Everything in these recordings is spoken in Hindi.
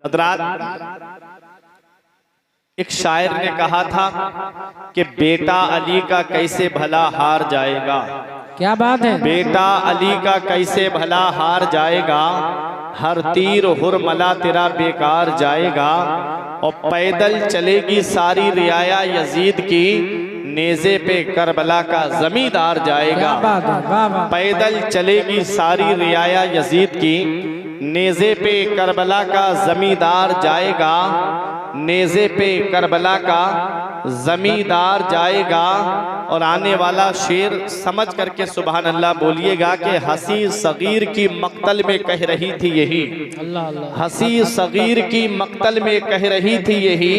हज़रात, एक शायर ने कहा था कि बेटा अली का कैसे भला हार जाएगा। क्या बात है। बेटा अली का कैसे भला हार जाएगा, हर तीर हुरमला तेरा बेकार जाएगा। और पैदल चलेगी सारी रियाया यजीद की, नेज़े पे करबला का जमींदार जाएगा। पैदल चलेगी सारी रियाया यजीद की, नेज़े पे करबला का जमींदार जाएगा। नेज़े पे करबला का जमींदार जाएगा। और आने वाला शेर समझ करके सुभान अल्लाह बोलिएगा कि हसी सगीर की मक्तल में कह रही थी यही, हसी सगीर की मक्तल में कह रही थी यही,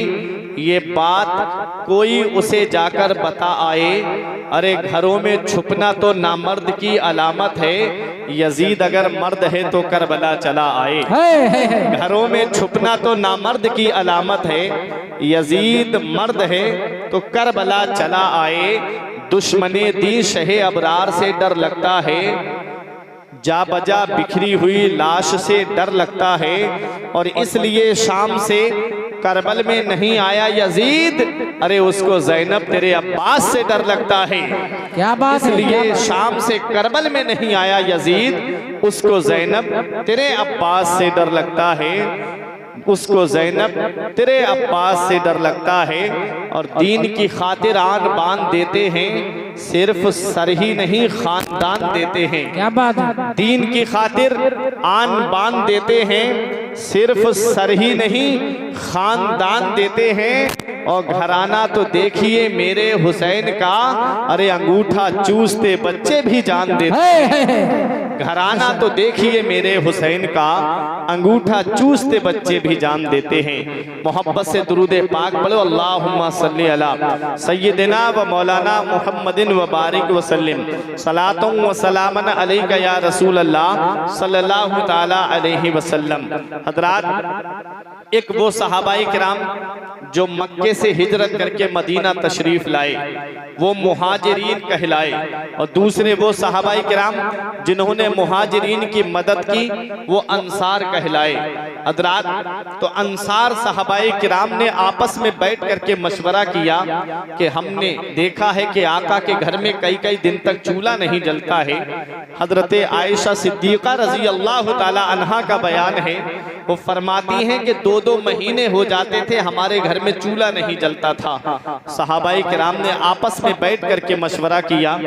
ये बात कोई उसे जाकर बता आए। अरे घरों में छुपना तो नामर्द की अलामत है, यजीद अगर मर्द है तो करबला चला आए। घरों में छुपना तो नामर्द की अलामत है, यजीद मर्द है तो करबला चला आए। दुश्मने दी शहे अबरार से डर लगता है, जा बजा बिखरी हुई लाश से डर लगता है। और इसलिए शाम से करबल में नहीं आया यजीद, अरे उसको ज़ैनब तेरे अब्बास से डर लगता है। क्या बात। इसलिए शाम से करबल में नहीं आया यजीद, उसको ज़ैनब तेरे अब्बास से डर लगता है। उसको ज़ैनब तेरे अब्बास से डर लगता है। और दीन की खातिर आन बान देते हैं, सिर्फ सर ही नहीं खानदान देते हैं। क्या बात है। दीन की खातिर आन बान देते हैं, सिर्फ सर ही नहीं खानदान देते हैं। और घराना तो देखिए मेरे हुसैन का, अरे अंगूठा चूसते बच्चे भी जान देते। घराना तो देखिए मेरे हुसैन का, अंगूठा चूसते बच्चे भी जान देते हैं। मोहब्बत से दुरूद पाक पढ़ो, अल्लाहुम्मा सल्ली अला सय्यदिना व मौलाना मुहम्मदिन व बारिक व सल्लिम सलातुं व सलामन अलैका या रसूल अल्लाह सल्लल्लाहु तआला अलैहि वसल्लम। हज़रात, एक वो सहाबाई किराम जो मक्के से हिजरत करके मदीना तशरीफ लाए, वो मुहाजिरीन कहलाए। और दूसरे वो सहाबाई किराम जिन्होंने मुहाजिरीन की मदद की, वो अंसार कहलाए। हज़रात, तो अंसार सहाबाई किराम ने आपस में बैठ करके मशवरा किया कि हमने देखा है कि आका के घर में कई कई दिन तक चूल्हा नहीं जलता है। हजरत आयशा सिद्दीक़ा रज़ी अल्लाह ताला अन्हा का बयान है, वो फरमाती हैं कि 2-2 महीने हो जाते थे हमारे घर में चूल्हा नहीं जलता था। सहाबाई किराम ने आपस में बैठ करके मशवरा किया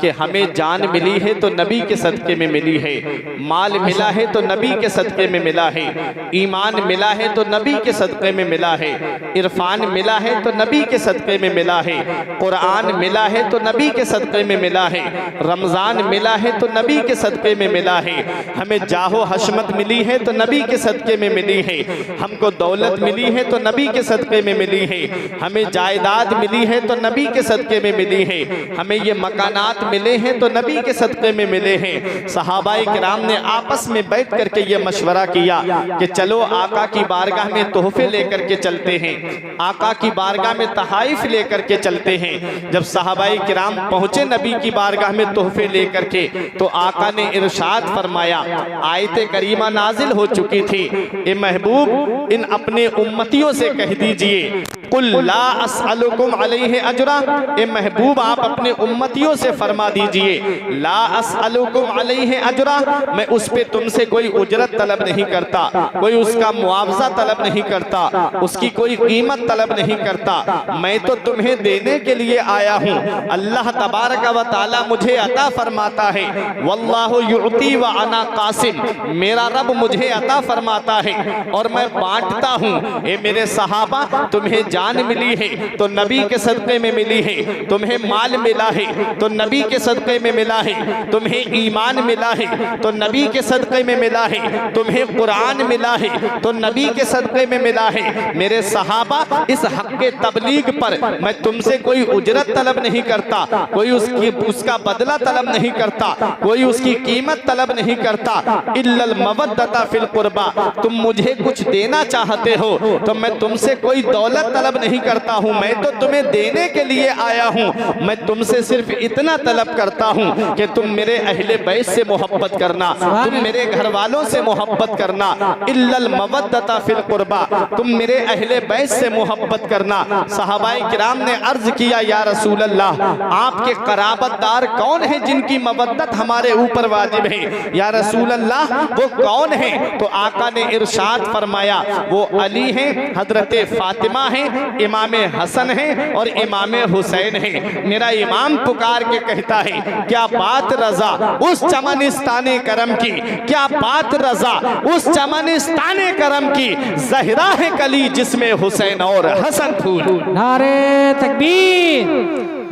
कि हमें जान मिली है तो नबी के सदक़े में मिली है, माल मिला है तो नबी के सदक़े में मिला है, ईमान मिला है तो नबी के सदक़े में मिला है, इरफान मिला है तो नबी के सदक़े में मिला है, कुरान मिला है तो नबी के सदक़े में मिला है, रमज़ान मिला है तो नबी के सदक़े में मिला है, हमें जाहो हशमत मिली है तो नबी के सदक़े में मिली है, हमको दौलत मिली है तो नबी के सदक़े में मिली है, हमें जायदाद मिली है तो नबी के सदक़े में मिली है, हमें ये मकानात मिले हैं तो नबी के सदक़े में मिले हैं। सहाबाई किराम ने आपस में बैठ करके ये मशवरा किया कि चलो आका की बारगाह में तोहफे लेकर के चलते हैं, आका की बारगाह में तहाइफ लेकर के चलते हैं। जब सहाबाई किराम पहुंचे नबी की बारगाह में तोहफे लेकर के, तो आका ने इरशाद फरमाया, आयत करीमा नाजिल हो चुकी थी, ए महबूब इन अपने उम्मतियों से कह दीजिए, कुल ला अस्अलुकुम अलैहि अजरा, ए महबूब आप अपने उम्मतियों से फरमा दीजिए, ला अस्अलुकुम अलैहि अजरा, मैं उस पे तुमसे कोई उजरत तलब नहीं करता, कोई उसका मुआवजा तलब नहीं करता, उसकी कोई कीमत तलब नहीं करता, मैं तो तुम्हें देने के लिए आया हूँ। अल्लाह तबारक व तआला मुझे अता फरमाता है, वल्लाहु युअती व अना कासिम, मेरा रब मुझे अता फरमाता है और मैं बांटता हूँ। ए मेरे सहाबा, तुम्हें जान मिली है तो नबी के सदक़े में मिली है, तुम्हें माल मिला है तो नबी के सदक़े में मिला है, तुम्हें ईमान मिला है तो नबी के सदक़े में मिला है, तुम्हें कुरान मिला है तो नबी के सदक़े में मिला है। मेरे सहाबा, इस हक़ के तबलीग पर मैं तुमसे कोई उजरत तलब नहीं करता, कोई उसका बदला तलब नहीं करता, कोई उसकी कीमत तलब नहीं करता, इल्लल मवद्दता फिल कुर्बा, तुम मुझे कुछ देना चाहते हो तो मैं तुमसे कोई दौलत तलब नहीं करता हूँ, मैं तो तुम्हें देने के लिए आया हूँ। मैं तुमसे सिर्फ इतना तलब करता हूँ कि तुम मेरे अहले बैत से मोहब्बत करना, तुम मेरे घर वालों से मोहब्बत करना, इल्लल मवद्दता फिल कुर्बा, तुम मेरे अहले बैत से मोहब्बत करना। सहाबाए किराम ने अर्ज किया, या रसूल अल्लाह, आपके कराबतदार कौन है जिनकी मवद्दत हमारे ऊपर वाजिब है? या रसूल अल्लाह, वो कौन है? तो आका ने इरशाद फरमाया, वो अली हैं, हजरत फातिमा हैं, इमाम हसन हैं और इमाम हुसैन हैं। मेरा इमाम पुकार के कहता है, क्या बात रजा उस चमनिस्ताने करम की, क्या बात रजा उस चमनिस्ताने करम की, ज़हरा है कली जिसमें हुसैन और हसन फूल। नारे तकबीर,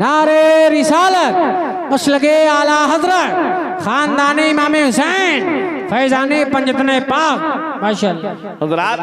नारे रिसालत, मसलके आला हजरत, खानदाने इमाम हुसैन, फैजाने पंजतने पाक। माशाअल्लाह हजरात,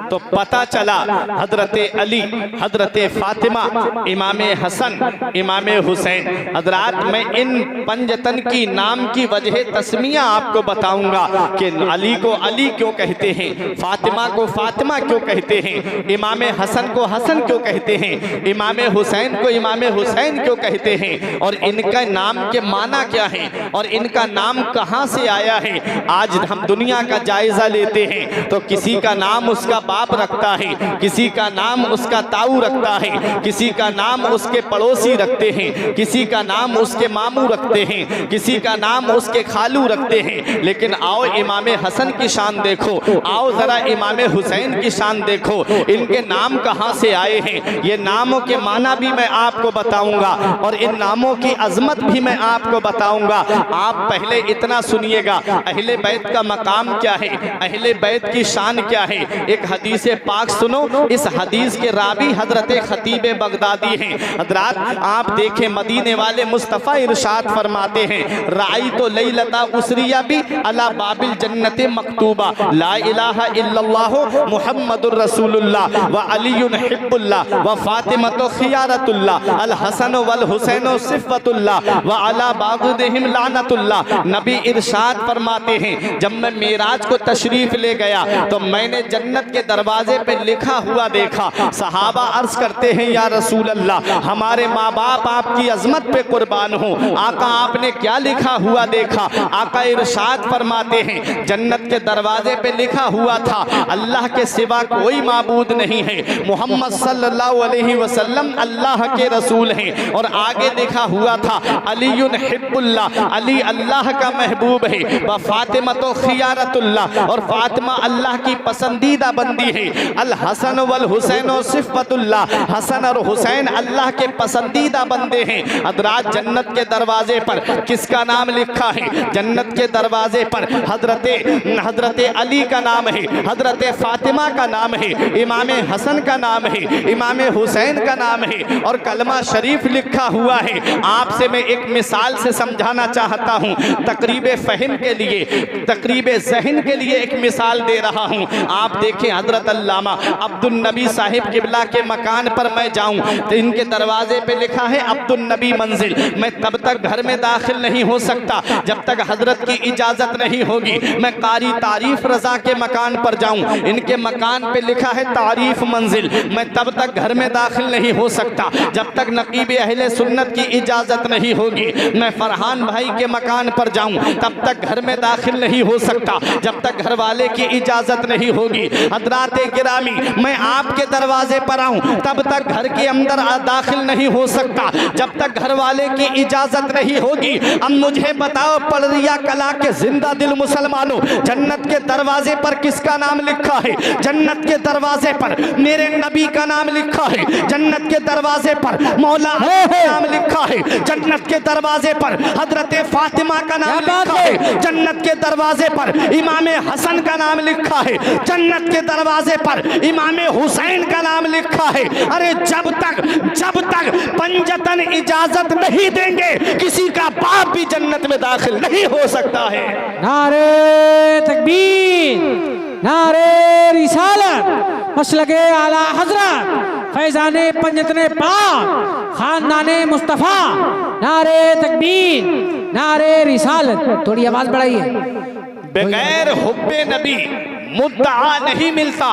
तो पता चला हजरत अली, हजरत फातिमा, इमाम हसन, इमाम हुसैन। हजरात, मैं इन पंजतन की नाम की वजह तस्मिया आपको बताऊंगा कि अली को अली क्यों कहते हैं, फातिमा को फातिमा क्यों कहते हैं, इमाम हसन को हसन क्यों कहते हैं, इमाम हुसैन को इमाम हुसैन क्यों कहते हैं, और इनका नाम के माना क्या है और इनका नाम कहाँ से आया है। आज हम दुनिया का जायजा लेते हैं तो किसी का नाम उसका बाप रखता है, किसी का नाम उसका ताऊ रखता है, किसी का नाम उसके पड़ोसी रखते हैं, किसी का नाम उसके मामू रखते हैं, किसी का नाम उसके खालू रखते हैं। लेकिन आओ इमाम हसन की शान देखो, आओ जरा इमाम हुसैन की शान देखो, इनके नाम कहाँ से आए हैं। ये नामों के माना भी मैं आपको बताऊंगा और इन नामों की अजमत भी मैं आपको बताऊंगा। आप पहले इतना सुनिएगा, अहले बैत का मकाम क्या है, अहले बैत की शान क्या है। एक हदीस पाक सुनो, इस हदीस के रावी हजरत खतीब बगदादी हैं। हजरात, आप देखें, मदीने वाले मुस्तफ़ा इरशाद फरमाते हैं, राई तो लैलता उसरिया भी अला बाबिल जन्नत मकतूबा, ला इलाहा इल्लल्लाह मुहम्मदुर रसूलुल्लाह व अलीयुन हिब्बुल्लाह व फातिमा तो खियारतुल्लाह, अल हसन वल हुसैन सिफ़तुल्लाह व अला बागुदिहिम लानतुल्लाह। नबी इरशाद फरमाते हैं, जब मैं मेराज को तशरीफ ले गया तो मैंने जन्नत के दरवाजे पे लिखा हुआ देखा। सहाबा अर्ज करते हैं, या रसूल अल्लाह, हमारे माँ बाप आपकी अजमत पे कुर्बान हो। आका, आपने क्या लिखा हुआ देखा? आका इरशाद फरमाते हैं, जन्नत के दरवाजे पे लिखा हुआ था, अल्लाह के सिवा कोई माबूद नहीं है, मोहम्मद सल्लल्लाहु अलैहि वसल्लम अल्लाह के रसूल हैं। और आगे लिखा हुआ था, अलीयुन हिब्बुल्लाह, अली अल्लाह का महबूब है, व फातिमा तो खियारतुल्लाह, और फातिमा अल्लाह की पसंदीदा बंदी है, अल हसन वल हुसैन सिफ़तुल्लाह, हसन और हुसैन अल्लाह के पसंदीदा बंदे हैं। हजरात, जन्नत के दरवाजे पर किसका नाम लिखा है? जन्नत के दरवाजे पर हजरत अली का नाम है, हजरत फातिमा का नाम है, इमाम हसन का नाम है, इमाम हुसैन का नाम है, और कलमा शरीफ लिखा हुआ है। आपसे मैं एक मिसाल से समझाना चाहता हूँ, तकरीब फहम के लिए, तकरीब ज़हन के लिए एक मिसाल दे रहा हूँ। आप देखें, हजरत अल्लामा अब्दुल नबी साहिब किबला के मकान पर मैं जाऊँ तो इनके दरवाजे पे लिखा है अब्दुल नबी मंजिल। मैं तब तक घर में दाखिल नहीं हो सकता जब तक हजरत की इजाज़त नहीं होगी। मैं कारी तारीफ रजा के मकान पर जाऊँ, इनके मकान पे लिखा है तारीफ मंजिल। मैं तब तक घर में दाखिल नहीं हो सकता जब तक नकीब अहले सुन्नत की इजाज़त नहीं होगी। मैं फरहान भाई के मकान पर जाऊँ, तब तक घर में दाखिल नहीं हो सकता जब तक घर वाले की इजाज़त नहीं होगी। हजरात गिरामी, मैं आपके दरवाजे पर आऊँ तब तक घर के अंदर दाखिल नहीं हो सकता जब तक घर वाले की इजाज़त नहीं होगी। अब मुझे बताओ, पलरिया कला के जिंदा दिल मुसलमानों, जन्नत के दरवाजे पर किसका नाम लिखा है? जन्नत के दरवाजे पर मेरे नबी का नाम लिखा है, जन्नत के दरवाजे पर मौला का नाम लिखा है, जन्नत के दरवाजे पर हजरत फातिमा का नाम लिखा है, जन्नत के दरवाजे पर इमाम हसन का नाम लिखा है, जन्नत के दरवाजे पर इमाम हुसैन का नाम लिखा है। अरे जब तक पंजतन इजाजत नहीं देंगे, किसी का बाप भी जन्नत में दाखिल नहीं हो सकता है। नारे तकबीर, नारे रिसालत, मसलके आला हजरत, फैजाने पंजतने पाक, खानदाने मुस्तफ़ा। नारे तकबीर, नारे रिसालत। थोड़ी आवाज बढ़ाइए। बगैर हुब्बे नबी मुद्दा नहीं मिलता,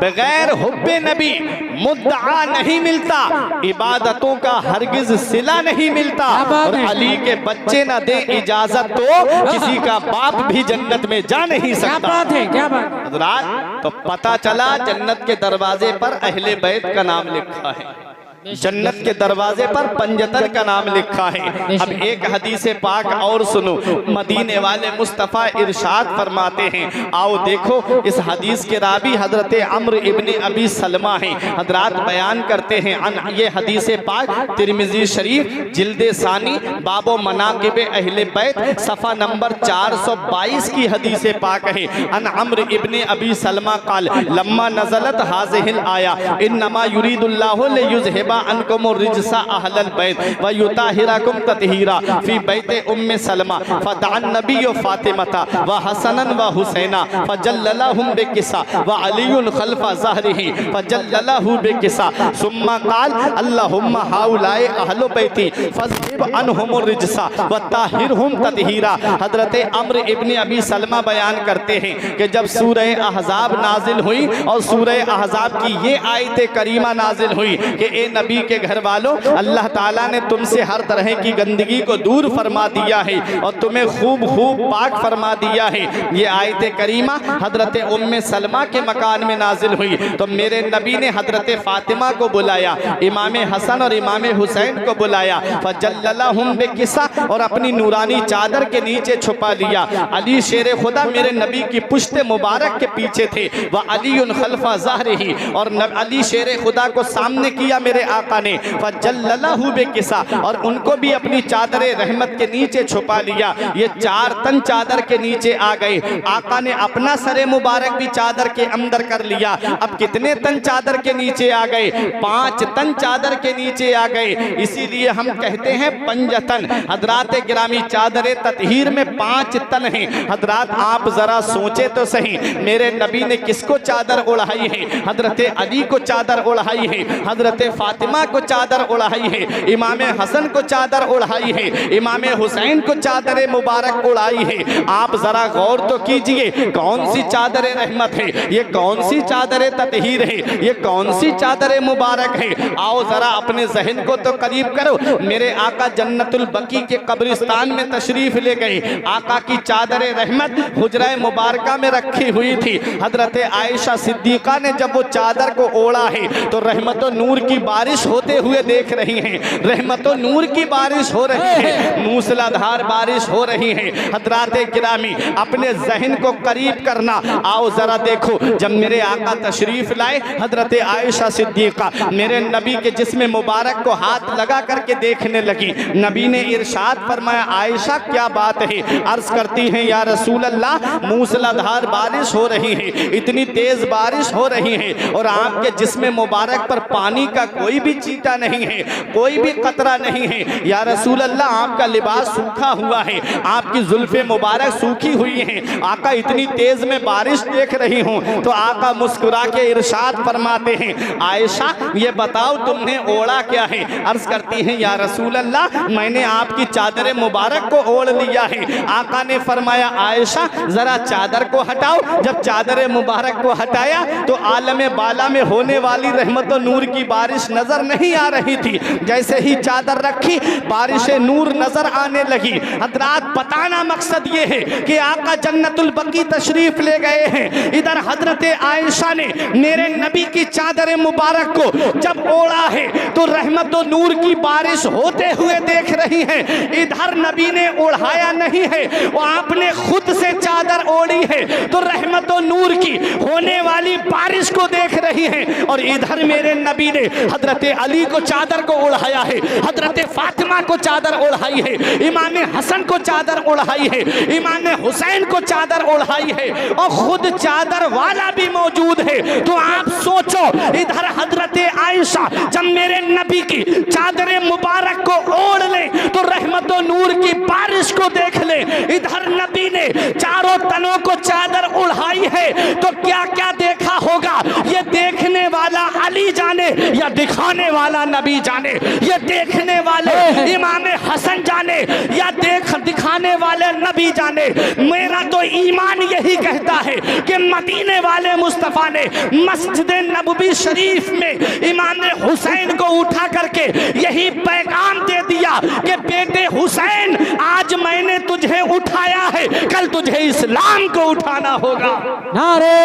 बगैर हुब्बे नबी मुद्दा नहीं मिलता, इबादतों का हरगिज सिला नहीं मिलता। और अली के बच्चे न दे इजाजत तो किसी का बाप भी जन्नत में जा नहीं सकता। क्या बात है, क्या बात। हज़रात, तो पता चला जन्नत के दरवाजे पर अहले बैत का नाम लिखा है, जन्नत के दरवाजे पर पंजतन का नाम लिखा है। अब एक हदीस पाक और सुनो, मदीने वाले मुस्तफ़ा इरशाद फरमाते हैं, आओ देखो इस हदीस के रावी हजरत अम्र इब्ने अबी सलमा हैं। हजरात बयान करते हैं ये हदीस पाक तिरमिज़ी शरीफ जिल्दे सानी बाबो मनाकिबे अहले बैत सफ़ा नंबर 422 की हदीस पाक है। अन अम्र इब्ने अबी सलमा काल लम्मा नज़लत हाज़िहिल आया इन्नमा युरीदुल्लाहु लियुज़हिबा अनकुम रिजसा अहलल बैत व युताहिरकुम ततहीरा फी बैते उम्मे सलमा फदअन नबी फातिमता व हसनन व हुसैना फजल्ललहुम बिकिसा व अलीयुन खल्फा ज़हरिही फजल्ललहु बिकिसा सुम्मा क़ाल अल्लाहुम्मा हाउलाए अहलु बैती फज़हिब अनहुम रिजसा व ताहिरहुम ततहीरा। हजरत अम्र इब्ने अबी सलमा बयान करते हैं कि जब सूरह अहज़ाब नाजिल हुई और सूरह अहज़ाब की ये आयत करीमा नाजिल हुई कि ए नबी के घर वालों, अल्लाह ताला ने तुमसे हर तरह की गंदगी को दूर फरमा दिया है और तुम्हें खूब खूब पाक फरमा दिया है। ये आयत करीमा हजरत उम्मे सलमा के मकान में नाजिल हुई तो मेरे नबी ने हजरत फातिमा को बुलाया, इमाम हसन और इमाम हुसैन को बुलाया, फजल्ललहुम बिकिसा और अपनी नूरानी चादर के नीचे छुपा लिया। अली शेर खुदा मेरे नबी की पुश्त मुबारक के पीछे थे, वह अलीउन खल्फा ज़हरिही और अली शेर खुदा को सामने किया मेरे आका ने, फजल्ललहु बिकिसा और उनको भी अपनी चादर रहमत के नीचे छुपा लिया। ये 4 तन चादर के नीचे आ गए। आका ने अपना सरे मुबारक भी चादर के अंदर कर लिया। अब कितने तन चादर के नीचे आ गए? 5 तन चादर के नीचे आ गए। इसीलिए हम कहते हैं पंजतन। हजरात गिरामी चादर ततहीर में 5 तन हैं। हजरात आप जरा सोचे तो सही, मेरे नबी ने किसको चादर ओढ़ाई है? हजरत अली को चादर ओढ़ाई है, हजरत फातिमा को चादर ओढ़ाई है, इमाम हसन को चादर ओढ़ाई है, इमाम हुसैन को चादर मुबारक ओढ़ाई है। आप जरा गौर तो कीजिए, कौन सी चादर रहमत है ये, कौन सी चादर ततहीर है ये, कौन सी चादर मुबारक है? आओ जरा अपने जहन को तो करीब करो। मेरे आका जन्नतुल बकी के कब्रिस्तान में तशरीफ ले गए। आका की चादर रहमत हुजरा मुबारका में रखी हुई थी। हजरत आयशा सिद्दीका ने जब वो चादर को ओढ़ा है तो रहमत नूर की बारिश होते हुए देख रही हैं। रहमत नूर की बारिश हो रही है, मूसलाधार बारिश हो रही है। हजरात गिरामी अपने जहन को करीब करना। आओ जरा देखो, जब मेरे आका तशरीफ लाए हजरत आयशा सिद्दीका मेरे नबी के जिस्म मुबारक को हाथ लगा करके देखने लगी। नबी ने इरशाद फरमाया, आयशा क्या बात है? अर्ज करती हैं, या रसूल अल्लाह मूसलाधार बारिश हो रही है, इतनी तेज बारिश हो रही है और आपके जिस्म मुबारक पर पानी का कोई भी चीटा नहीं है, कोई भी कतरा नहीं है। या रसूल अल्लाह आपका लिबास सूखा हुआ है, आपकी जुल्फे मुबारक सूखी हुई हैं। आका इतनी तेज में बारिश देख रही हूँ। तो आका मुस्कुरा के इरशाद फरमाते हैं, आयशा ये बताओ तुमने ओढ़ा क्या है? अर्ज करती हैं, या रसूल अल्लाह मैंने आपकी चादर मुबारक को ओढ़ लिया है। आका ने फरमाया, आयशा जरा चादर को हटाओ। जब चादर मुबारक को हटाया तो आलम बाला में होने वाली रहमत नूर की बारिश नजर नहीं आ रही थी। जैसे ही चादर रखी बारिश नूर नजर आने लगी। हजरात बताना मकसद ये है कि आका जन्नतुल बकी तशरीफ ले गए हैं। इधर हजरत आयशा ने मेरे नबी की चादर मुबारक को जब ओढ़ा है तो रहमत और नूर की बारिश होते हुए देख रही हैं। इधर नबी ने ओढ़ाया नहीं है, वो आपने खुद से चादर ओढ़ी है तो रहमत और नूर की होने वाली बारिश को देख रही हैं। और इधर मेरे नबी ने हजरत अली को चादर को ओढ़ाया है, हजरत फातिमा को चादर ओढ़ाई है, इमाम हसन को चादर ओढ़ाई है, इमाम हुसैन को चादर ओढ़ाई है और खुद चादर वाला भी मौजूद है। तो आप सोचो, इधर हजरत आयशा जब मेरे नबी की चादर मुबारक को ओढ़ ले तो रहमत और नूर की बारिश को देख ले। इधर नबी ने चारों तनों को चादर ओढ़ाई है तो क्या क्या देखा होगा ये देखने देखने वाला अली जाने या दिखाने वाला नबी जाने, ये देखने वाले इमाम हसन जाने या दिखाने वाले नबी जाने, मेरा तो ईमान यही कहता है कि मदीने वाले मुस्तफ़ा ने मस्जिद नबवी शरीफ में इमाम हुसैन को उठा करके यही पैगाम दे दिया कि बेटे हुसैन, आज मैंने तुझे उठाया है, कल तुझे इस्लाम को उठाना होगा। नारे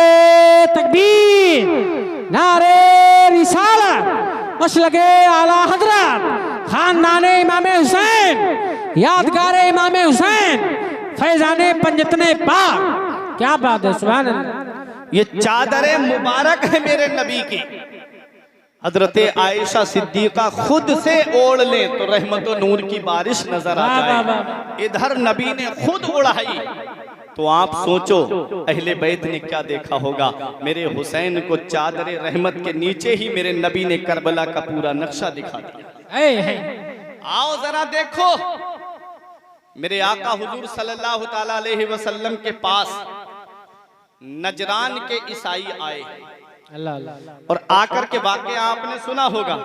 तकबीर, नारे रिसालत, मसलके आला हजरत, खानदाने इमाम हुसैन, यादगारे इमाम हुसैन, फैजाने पंजतने पाक। क्या बात है, सुभान अल्लाह। ये चादर मुबारक है मेरे नबी की, हजरत आयशा सिद्दीका खुद से ओढ़ ले तो रहमत और नूर की बारिश नजर आ जाए। इधर नबी ने खुद उड़ाई, तो आप सोचो अहले बैत ने क्या देखा होगा। मेरे हुसैन को चादर रहमत के नीचे ही मेरे नबी ने करबला का पूरा नक्शा दिखा दिया। आओ जरा देखो, मेरे आका हुजूर सल्लल्लाहु ताला अलैहि वसल्लम के पास नजरान के ईसाई आए और आकर के वाकया आपने सुना होगा।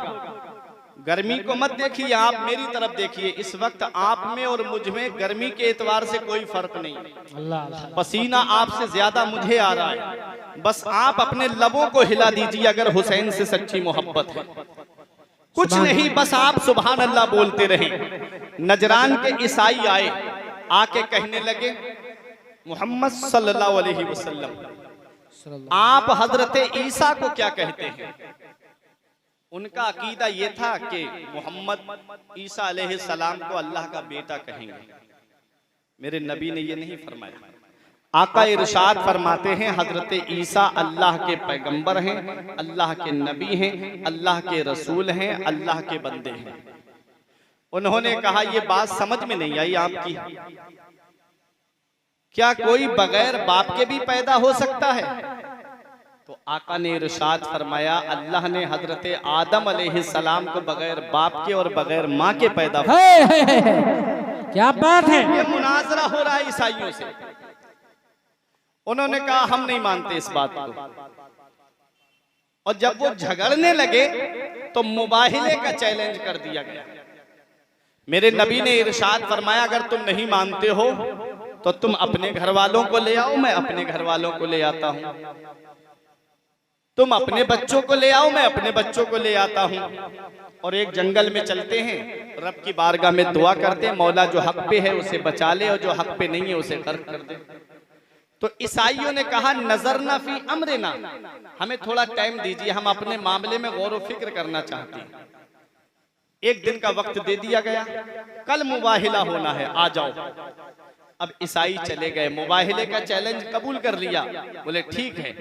गर्मी को मत देखिए, आप मेरी तरफ देखिए। इस वक्त आप में और मुझ में गर्मी के एतबार से कोई फर्क नहीं। पसीना आपसे ज्यादा मुझे आ रहा है। बस आप अपने लबों को हिला दीजिए अगर हुसैन से सच्ची मोहब्बत है। कुछ नहीं, बस आप सुभान अल्लाह बोलते रहे। नजरान के ईसाई आए, आके कहने लगे मोहम्मद सल्लल्लाहु अलैहि वसल्लम, आप हजरत ईसा को क्या कहते हैं? उनका अकीदा ये था कि मोहम्मद ईसा अलैहि सलाम को अल्लाह का बेटा कहेंगे। मेरे नबी ने ये नहीं फरमाया। आका इरशाद फरमाते हैं हजरत ईसा अल्लाह के पैगंबर हैं, अल्लाह के नबी हैं, अल्लाह के रसूल हैं, अल्लाह के बंदे हैं। उन्होंने कहा ये बात समझ में नहीं आई आपकी, क्या कोई बगैर बाप के भी पैदा हो सकता है? तो आका ने इरशाद फरमाया अल्लाह ने हजरत आदम अलैहिस्सलाम को बगैर बाप के और बगैर माँ के पैदा क्या बात है। ये मुनाजरा हो रहा है ईसाइयों से। उन्होंने कहा हम नहीं मानते इस बात को, और जब वो झगड़ने लगे तो मुबाहिले का चैलेंज कर दिया गया। मेरे नबी ने इरशाद फरमाया अगर तुम नहीं मानते हो तो तुम अपने घर वालों को ले आओ, मैं अपने घर वालों को ले आता हूं। तुम अपने बच्चों को ले आओ, मैं अपने बच्चों को ले आता हूं। और एक जंगल में चलते हैं, रब की बारगाह में दुआ करते हैं मौला जो हक पे है उसे बचा ले और जो हक पे नहीं है उसे गर्क कर दे। तो ईसाइयों ने कहा नजर ना फी अमरना, हमें थोड़ा टाइम दीजिए, हम अपने मामले में गौर व फिक्र करना चाहते हैं। एक दिन का वक्त दे दिया गया, कल मुबाहिला होना है, आ जाओ। अब ईसाई चले गए, मुबाहिले का चैलेंज कबूल कर लिया। बोले ठीक है।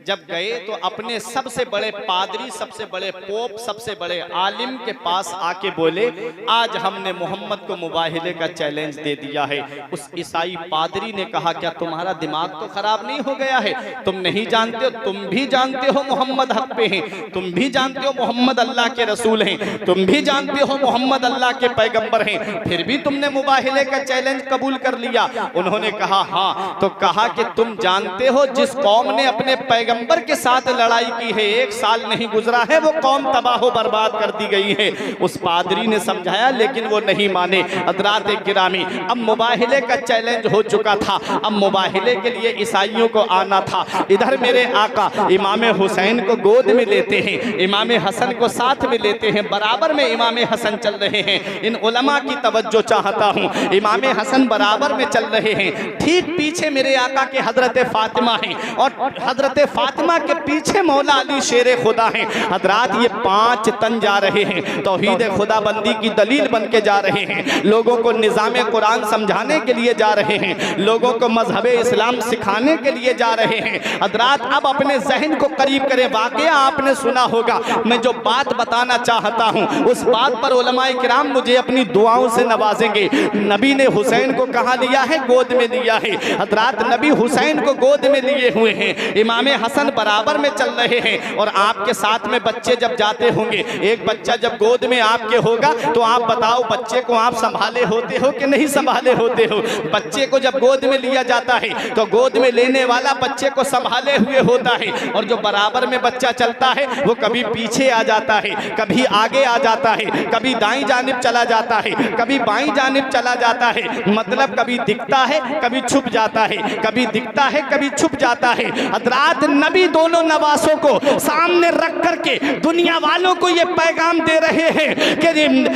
जब गए तो अपने सबसे बड़े पादरी, सबसे बड़े पोप, सबसे बड़े आलिम के पास आके बोले आज हमने मोहम्मद को मुबाहिले का चैलेंज दे दिया है। उस ईसाई पादरी ने कहा क्या तुम्हारा दिमाग तो खराब नहीं हो गया है? तुम नहीं जानते हो? तुम भी जानते हो मोहम्मद हक पे हैं, तुम भी जानते हो मोहम्मद अल्लाह के रसूल हैं, तुम भी जानते हो मोहम्मद अल्लाह के पैगंबर हैं, फिर भी तुमने मुबाहिले का चैलेंज कबूल कर लिया। उन्होंने कहा हाँ। तो कहा कि तुम जानते हो जिस कौम ने अपने पैगंबर के साथ लड़ाई की है, 1 साल नहीं गुजरा है वो कौम तबाह बर्बाद कर दी गई है। उस पादरी ने समझाया लेकिन वो नहीं माने। हज़रात गिरामी, अब मुबाहिले का चैलेंज हो चुका था, अब मुबाहिले के लिए ईसाइयों को आना था। इधर मेरे आका इमाम हुसैन को गोद में लेते हैं, इमाम हसन को साथ में लेते हैं, बराबर में इमाम हसन चल रहे हैं। इन उलमा की तवज्जो चाहता हूँ, इमाम हसन बराबर में चल रहे हैं, ठीक पीछे मेरे आका के हजरत फातिमा हैं और हजरत फातिमा के पीछे मौला अली शेर खुदा हैं। हजरात ये 5 तन जा रहे हैं, तौहीद खुदाबंदी की दलील बन के जा रहे हैं, लोगों को निज़ाम कुरान समझाने के लिए जा रहे हैं, लोगों को मजहब इस्लाम सिखाने के लिए जा रहे हैं। हजरात अब अपने जहन को करीब करें, वाकया आपने सुना होगा। मैं जो बात बताना चाहता हूँ उस बात पर उलमाए किराम मुझे अपनी दुआओं से नवाजेंगे। नबी ने हुसैन को कहा लिया है, गोद में लिया है। हजरात नबी हुसैन को गोद में लिए हुए हैं, इमाम हसन बराबर में चल रहे हैं। और आपके साथ में बच्चे जब जाते होंगे, एक बच्चा जब गोद में आपके होगा तो आप बताओ बच्चे को आप संभाले होते हो कि नहीं संभाले होते हो? बच्चे को जब गोद में लिया जाता है तो गोद में लेने वाला बच्चे को संभाले हुए होता है, और जो बराबर में बच्चा चलता है वो कभी पीछे आ जाता है, कभी आगे आ जाता है, कभी दाईं जानिब चला जाता है, कभी बाईं जानिब चला जाता है। मतलब कभी दिखता है कभी छुप जाता है, कभी दिखता है कभी छुप जाता है। हजरात नबी दोनों नवासों को सामने रख करके दुनिया वालों को ये पैगाम दे रहे हैं कि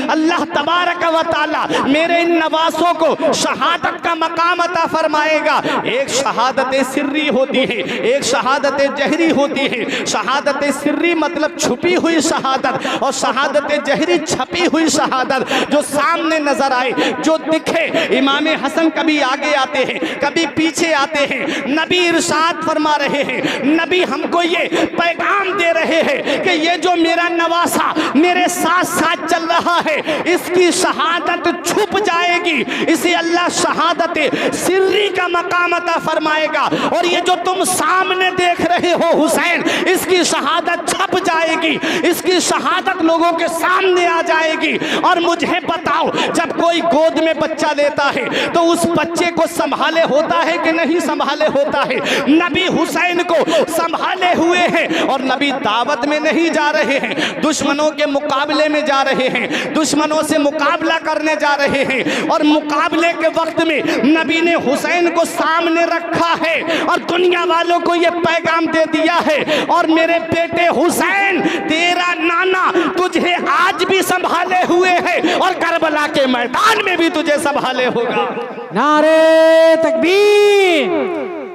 अल्लाह तबारक व तआला मेरे इन नवासों को शहादत का मकाम अता फरमाएगा। एक शहादत सिर्री होती है, एक शहादत जहरी होती है। शहादत सिर्री मतलब छुपी हुई शहादत, और शहादत जहरी छपी हुई शहादत, जो सामने नजर आए, जो दिखे। इमाम हसन कभी आगे आते हैं कभी पीछे आते हैं। नबी इरशाद फरमा रहे हैं, नबी हमको ये पैगाम दे रहे हैं कि ये जो मेरा नवासा मेरे साथ साथ चल रहा है इसकी शहादत छुप जाएगी, इसे अल्लाह शहादत सिर्री का मकाम अता फरमाएगा। और ये जो तुम सामने देख रहे हो हुसैन, इसकी शहादत छप जाएगी, इसकी शहादत लोगों के सामने आ जाएगी। और मुझे बताओ, जब कोई गोद में बच्चा लेता है तो उस बच्चे को संभाले होता है कि नहीं संभाले होता है? नबी हुसैन को संभाले हुए हैं, और नबी दावत में नहीं जा रहे हैं, दुश्मनों के मुकाबले में जा रहे हैं, दुश्मनों से मुकाबला करने जा रहे हैं। और मुकाबले के वक्त में नबी ने हुसैन को सामने रखा है और दुनिया वालों को यह पैगाम दे दिया है, और मेरे बेटे हुसैन तेरा नाना तुझे आज भी संभाले हुए है और करबला के मैदान में भी तुझे संभाले होगा। नारे तकबीर,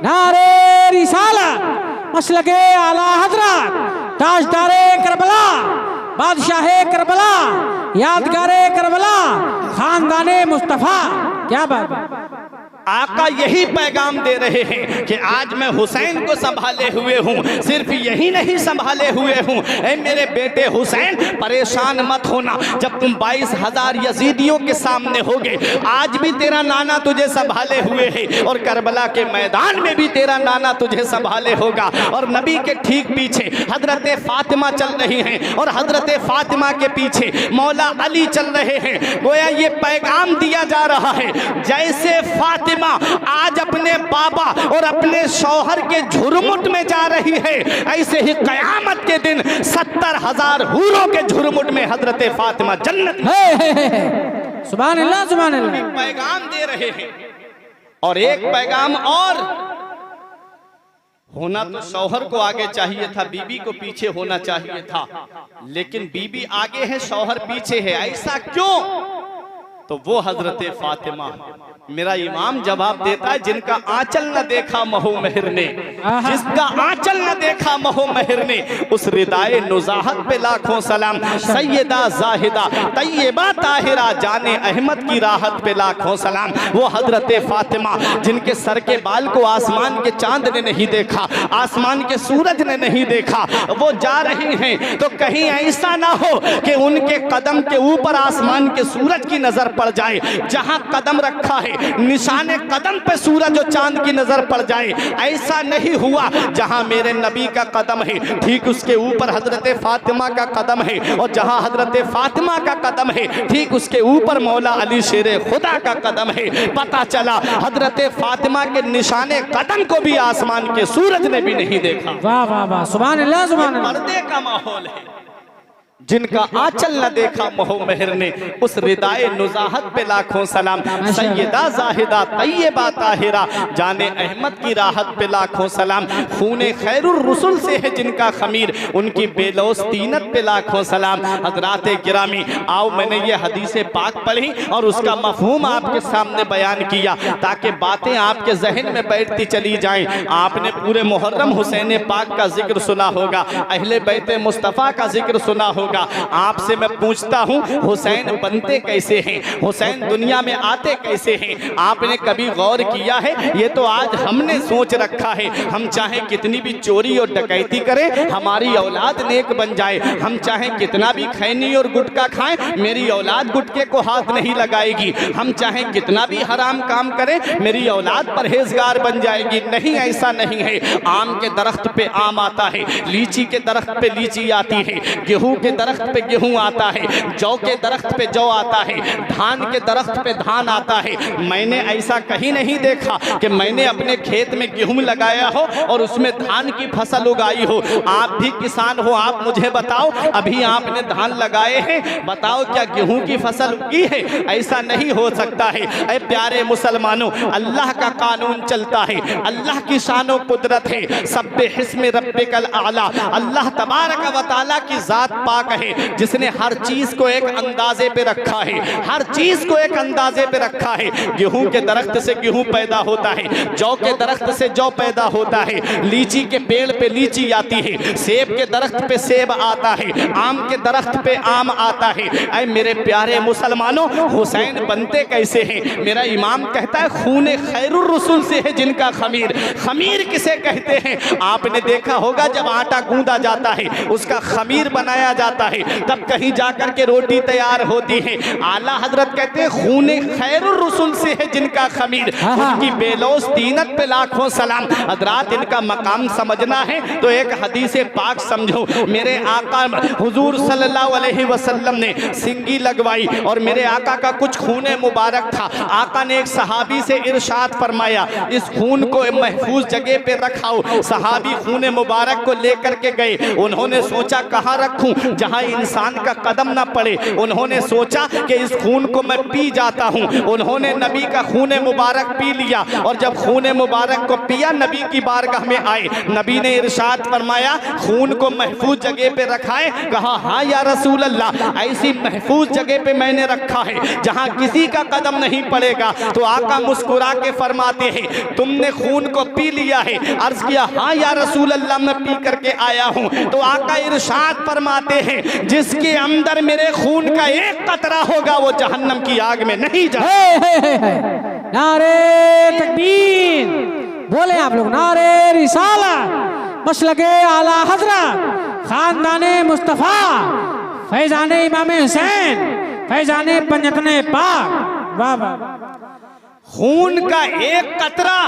नारे रिसालत, मसलके आला हजरत, ताजदारे करबला, बादशाह करबला, यादगारे करबला, खानदाने मुस्तफा। क्या बात, आका यही पैगाम दे रहे हैं कि आज मैं हुसैन को संभाले हुए हूँ। सिर्फ यही नहीं संभाले हुए हूँ, ऐ मेरे बेटे हुसैन परेशान मत होना। जब तुम 22,000 यजीदियों के सामने होगे, आज भी तेरा नाना तुझे संभाले हुए है, और करबला के मैदान में भी तेरा नाना तुझे संभाले होगा। और नबी के ठीक पीछे हजरत फातिमा चल रही हैं, और हजरत फातिमा के पीछे मौला अली चल रहे हैं। गोया ये पैगाम दिया जा रहा है, जैसे फातिमा आज अपने बाबा और अपने शौहर के झुरमुट में जा रही है, ऐसे ही कयामत के दिन 70,000 हूरों के झुरमुट में हजरत फातिमा जन्नत में। सुभान अल्लाह, सुभान अल्लाह। पैगाम दे रहे हैं। और एक पैगाम और होना तो शौहर को आगे चाहिए था, बीबी को पीछे होना चाहिए था, लेकिन बीबी आगे है शौहर पीछे है। ऐसा क्यों? तो वो हजरत फातिमा, मेरा इमाम जवाब देता है, जिनका आंचल न देखा महो महर ने, जिसका आंचल न देखा महो महर ने, उस रिदाए नुज़ाहत पे लाखों सलाम। सैयदा जाहिदा तैयबा ताहिरा जाने अहमद की राहत पे लाखों सलाम। वो हजरत फातिमा जिनके सर के बाल को आसमान के चांद ने नहीं देखा, आसमान के सूरज ने नहीं देखा, वो जा रही हैं तो कहीं ऐसा ना हो कि उनके कदम के ऊपर आसमान के सूरज की नजर पड़ जाए। जहां कदम रखा है निशाने कदम पे सूरज और चांद की नजर पड़ जाए, ऐसा नहीं हुआ। जहां मेरे नबी का कदम है ठीक उसके ऊपर हजरत फातिमा का कदम है, और जहां हजरत फातिमा का कदम है ठीक उसके ऊपर मौला अली शेरे खुदा का कदम है। पता चला हजरत फातिमा के निशाने कदम को भी आसमान के सूरज ने भी नहीं देखा। वाह वाह वाह, सुभान अल्लाह, सुभान अल्लाह। पर्दे का माहौल है। जिनका आंचल न देखा महो महर ने, उस रिदाए नुज़ाहत पे लाखों सलाम। सैयदा जाहिदा तैयबा ताहिरा जाने अहमद की राहत पे लाखों सलाम। खूने खैरुर रसूल से है जिनका खमीर, उनकी बेलौस तीनत पे लाखों सलाम। हजरात गिरामी, आओ मैंने ये हदीस पाक पढ़ी और उसका मफहूम आपके सामने बयान किया, ताकि बातें आपके जहन में बैठती चली जाएं। आपने पूरे मुहर्रम हुसैन पाक का जिक्र सुना होगा, अहले बैत मुस्तफ़ा का जिक्र सुना होगा, होगा। आपसे मैं पूछता हूँ, हुसैन बनते कैसे हैं, हुसैन दुनिया में आते कैसे हैं? आपने कभी गौर किया है? ये तो आज हमने सोच रखा है, हम चाहे कितनी भी चोरी और डकैती करें, हमारी औलाद नेक बन जाए। हम चाहे कितना भी खैनी और गुटखा खाएं, मेरी औलाद गुटखे को हाथ नहीं लगाएगी। हम चाहे कितना भी हराम काम करें, मेरी औलाद परहेजगार बन जाएगी। नहीं, ऐसा नहीं है। आम के दरख्त पे आम आता है, लीची के दरख्त पे लीची आती है, गेहूं के दरख्त पे गेहूं आता है, जौ के दरख्त पे जौ आता है, धान के दरख्त पे धान आता है। मैंने ऐसा कहीं नहीं देखा कि मैंने अपने खेत में गेहूं लगाया हो और उसमें धान की फसल उगाई हो। आप भी किसान हो, आप मुझे बताओ, अभी आपने धान लगाए हैं, बताओ क्या गेहूं की फसल उगी है? ऐसा नहीं हो सकता है। ऐ प्यारे मुसलमानों, अल्लाह का कानून चलता है, अल्लाह की शानो कुदरत है। सब्बे हिस्मे रब्बिकल आला, अल्लाह तबारक व तआला की जात पाक है, जिसने हर चीज को एक अंदाजे पे रखा है, हर चीज को एक अंदाजे पे रखा है। गेहूं के दरख्त से गेहूं पैदा होता है, जौ के दरख्त से जौ पैदा होता है, लीची के पेड़ पे लीची आती है, सेब के दरख्त पे सेब आता है, आम के दरख्त पे आम आता है। ऐ मेरे प्यारे मुसलमानों, हुसैन बनते कैसे हैं? मेरा इमाम कहता है, खूने खैरुर रसूल से है जिनका खमीर। खमीर किसे कहते हैं? आपने देखा होगा, जब आटा गूंदा जाता है, उसका खमीर बनाया जाता है, तब कहीं जाकर के रोटी तैयार होती है। आला हजरत कहते हैं, खूने खैरुर रसूल से है जिनका खमीर। उनकी बेलौस दीनत पे लाखों सलाम। हजरात, इनका मकाम समझना है तो एक हदीस पाक समझो। मेरे आका हुजूर सल्लल्लाहु अलैहि वसल्लम ने सिंगी लगवाई और मेरे आका का कुछ खूने मुबारक था। आका ने एक सहाबी से इरशाद फरमाया, इस खून को महफूज जगह पे रखाओ। सहाबी खूने मुबारक को लेकर के गए। उन्होंने सोचा कहाँ रखूं जहां इंसान का कदम ना पड़े। उन्होंने सोचा कि इस खून को मैं पी जाता हूं। उन्होंने नबी का खूने मुबारक पी लिया और जब खूने मुबारक को पिया, नबी की बारगाह में आए। नबी ने इरशाद फरमाया, खून को महफूज जगह पे रखा है? कहा, हाँ या रसूल अल्लाह, ऐसी महफूज जगह पे मैंने रखा है जहां किसी का कदम नहीं पड़ेगा। तो आका मुस्कुरा के फरमाते हैं, तुमने खून को पी लिया है? अर्ज किया, हाँ या रसूल अल्लाह, मैं पी करके आया हूं। तो आका इरशाद फरमाते हैं, जिसके अंदर मेरे खून का एक कतरा होगा वो जहन्नम की आग में नहीं जाए। नारे तकबीर, बोले आप लोग नारे रिसाला, मसलके आला हजरत, खानदाने मुस्तफ़ा, फैजाने इमाम हुसैन, फैजाने पंजतने पाक। वाह वाह। खून का एक कतरा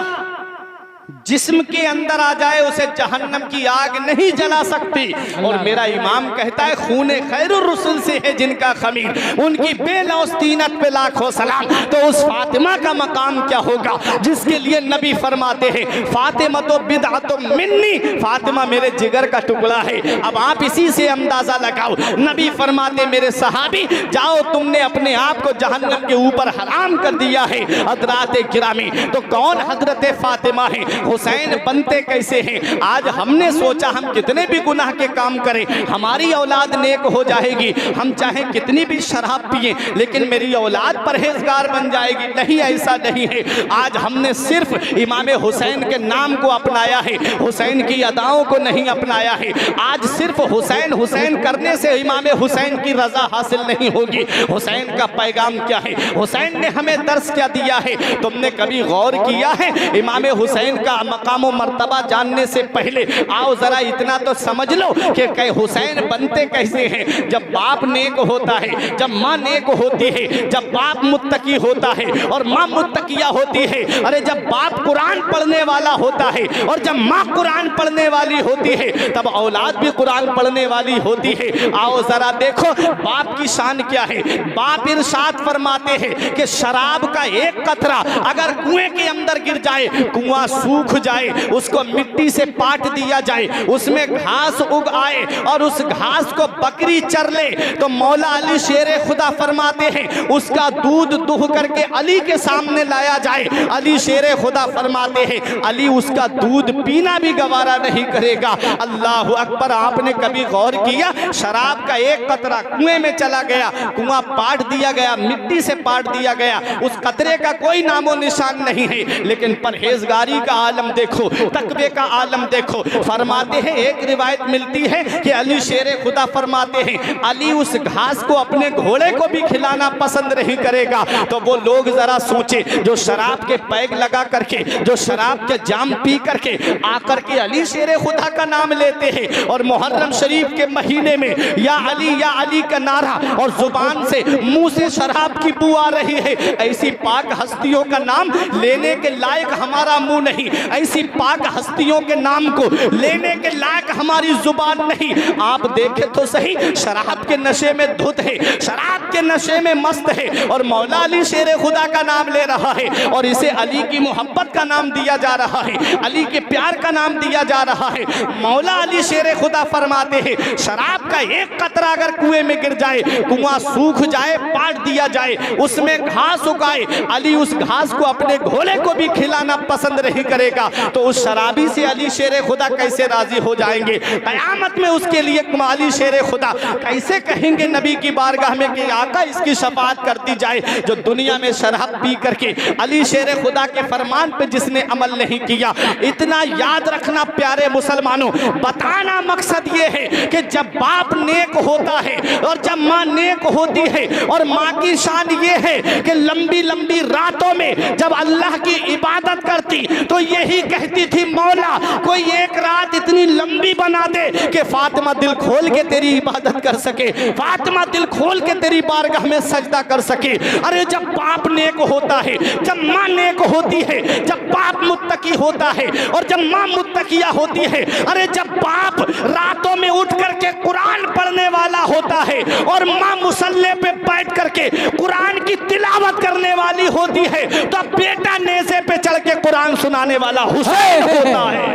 जिस्म के अंदर आ जाए, उसे जहन्नम की आग नहीं जला सकती। और मेरा इमाम कहता है, खूने खैरुर रसूल से है जिनका खमीर, उनकी बेलौस तीनत पे लाखों सलाम। तो उस फातिमा का मकाम क्या होगा जिसके लिए नबी फरमाते हैं, फातिमा तो बिदअतुम मिन्नी, फातिमा मेरे जिगर का टुकड़ा है। अब आप इसी से अंदाजा लगाओ। नबी फरमाते, मेरे सहाबी जाओ, तुमने अपने आप को जहन्नम के ऊपर हराम कर दिया है। हजरात गिरामी, तो कौन हजरत फातिमा है? हुसैन बनते कैसे हैं? आज हमने सोचा हम कितने भी गुनाह के काम करें, हमारी औलाद नेक हो जाएगी। हम चाहे कितनी भी शराब पिए, लेकिन मेरी औलाद परहेजगार बन जाएगी। नहीं, ऐसा नहीं है। आज हमने सिर्फ इमाम हुसैन के नाम को अपनाया है, हुसैन की अदाओं को नहीं अपनाया है। आज सिर्फ हुसैन हुसैन करने से इमाम हुसैन की रजा हासिल नहीं होगी। हुसैन का पैगाम क्या है? हुसैन ने हमें दर्स क्या दिया है? तुमने कभी गौर किया है? इमाम हुसैन का मकाम मर्तबा जानने से पहले आओ जरा इतना तो समझ लो कि हुसैन बनते कैसे हैं। जब बाप नेक होता है, जब माँ नेक होती है, जब बाप मुत्तकी होता है और माँ मुत्तकिया होती है, अरे जब बाप कुरान पढ़ने वाला होता है और जब माँ कुरान पढ़ने वाली होती है, तब औलाद भी कुरान पढ़ने वाली होती है। आओ जरा देखो बाप की शान क्या है। बाप इरशाद फरमाते हैं कि शराब का एक कतरा अगर कुएं के अंदर गिर जाए, कुआं सूख जाए, उसको मिट्टी से पाट दिया जाए, उसमें घास उग आए और उस घास को बकरी चर ले, तो मौला अली शेरे खुदा फरमाते हैं उसका दूध दुह करके अली के सामने लाया जाए। अली शेरे खुदा फरमाते हैं अली उसका दूध पीना भी गवारा नहीं करेगा। अल्लाह अकबर। आपने कभी गौर किया? शराब का एक कतरा कुएं में चला गया, कुआं पाट दिया गया, मिट्टी से पाट दिया गया, उस कतरे का कोई नामो निशान नहीं है। लेकिन परहेजगारी का आलम आलम देखो, तकवे का आलम देखो। फरमाते हैं, एक रिवायत मिलती है कि अली शेर खुदा फरमाते हैं, अली उस घास को अपने घोड़े को भी खिलाना पसंद नहीं करेगा। तो वो लोग जरा सोचे जो शराब के पैग लगा करके, जो शराब के जाम पी करके आकर के अली शेर खुदा का नाम लेते हैं और मुहर्रम शरीफ के महीने में या अली का नारा और जुबान से मुंह से शराब की बू आ रही है, ऐसी पाक हस्तियों का नाम लेने के लायक हमारा मुंह नहीं, ऐसी पाक हस्तियों के नाम को लेने के लायक हमारी जुबान नहीं। आप देखें तो सही, शराब के नशे में धुत है, शराब के नशे में मस्त है और मौला अली शेर खुदा का नाम ले रहा है और इसे अली की मोहब्बत का नाम दिया जा रहा है, अली के प्यार का नाम दिया जा रहा है। मौला अली शेर खुदा फरमाते हैं, शराब का एक कतरा अगर कुएं में गिर जाए, कुआं सूख जाए, पाट दिया जाए, उसमें घास उगाए, अली उस घास को अपने घोड़े को भी खिलाना पसंद नहीं करेगा। तो उस शराबी से अली शेर खुदा कैसे राजी हो जाएंगे? कयामत में उसके लिए अली शेर खुदा कैसे कहेंगे नबी की बारगाह में कि आका इसकी शफाअत कर दी जाए, जो दुनिया में शराब पी करके अली शेर खुदा के फरमान पे जिसने अमल नहीं किया। इतना याद रखना प्यारे मुसलमानों, बताना मकसद ये है कि जब बाप नेक होता है और जब माँ नेक होती है, और माँ की शान ये है कि लंबी लंबी रातों में जब अल्लाह की इबादत करती तो यही कहती थी, मौला कोई एक रात इतनी लंबी बना दे कि फातिमा दिल खोल के तेरी इबादत कर सके, फातिमा दिल खोल के तेरी बारगाह में सजदा कर सके। अरे जब बाप नेक होता है, जब माँ नेक होती है, जब बाप मुत्तकी होता है और जब माँ मुत्तकिया होती है, अरे जब बाप रातों में उठ करके कुरान पढ़ने वाला होता है और माँ मुसल्ले पे बैठ करके कुरान की तिलावत करने वाली होती है, तो बेटा नेज़े पे चढ़ के कुरान सुनाने वाला हुसैन होता है।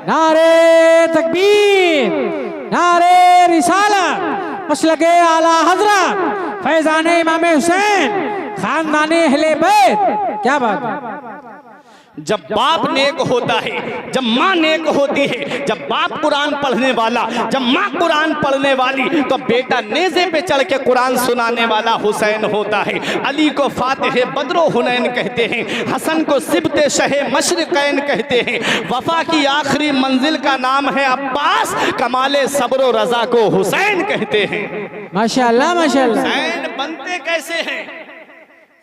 नारे तकबीर, नारे रिसालत, मसलके आला हजरत, फैजाने इमाम हुसैन, खानदाने अहले बैत। क्या बात है? जब बाप नेक होता है, जब माँ नेक होती है, जब बाप कुरान पढ़ने वाला, जब माँ कुरान पढ़ने वाली, तो बेटा नेज़े पे चढ़ के कुरान सुनाने वाला हुसैन होता है। अली को फातिह बद्रो हुनैन कहते हैं, हसन को सिबते शहे मशरिकैन कहते हैं, वफा की आखिरी मंजिल का नाम है अब्बास, कमाले सब्र रजा को हुसैन कहते हैं। माशाअल्लाह माशाअल्लाह। हुसैन बनते कैसे हैं?